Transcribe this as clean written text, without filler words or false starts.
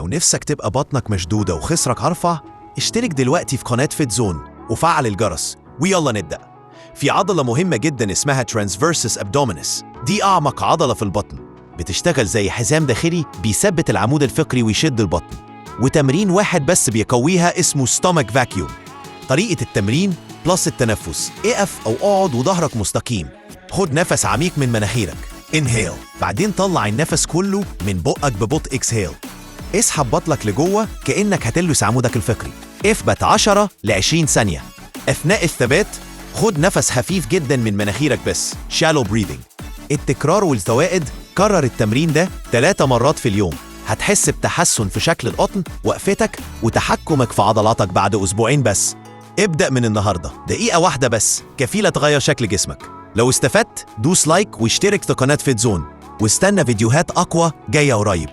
لو نفسك تبقى بطنك مشدودة وخصرك أرفع، اشترك دلوقتي في قناة فيت زون وفعل الجرس، ويلا نبدأ. في عضلة مهمة جدا اسمها transversus abdominis، دي أعمق عضلة في البطن، بتشتغل زي حزام داخلي بيثبت العمود الفقري ويشد البطن، وتمرين واحد بس بيقويها اسمه stomach vacuum. طريقة التمرين بلس التنفس، اقف أو اقعد وظهرك مستقيم، خد نفس عميق من مناخيرك inhale، بعدين طلع النفس كله من بقك ببطء exhale. اسحب بطنك لجوه كأنك هتلوس عمودك الفقري، اثبت 10 ل 20 ثانية. أثناء الثبات خد نفس خفيف جدا من مناخيرك بس shallow breathing. التكرار والزوائد، كرر التمرين ده 3 مرات في اليوم، هتحس بتحسن في شكل القطن، وقفتك، وتحكمك في عضلاتك بعد أسبوعين بس. ابدأ من النهاردة، دقيقة واحدة بس كفيلة تغير شكل جسمك. لو استفدت دوس لايك واشترك في قناة فيت زون، واستنى فيديوهات أقوى جاية قريب.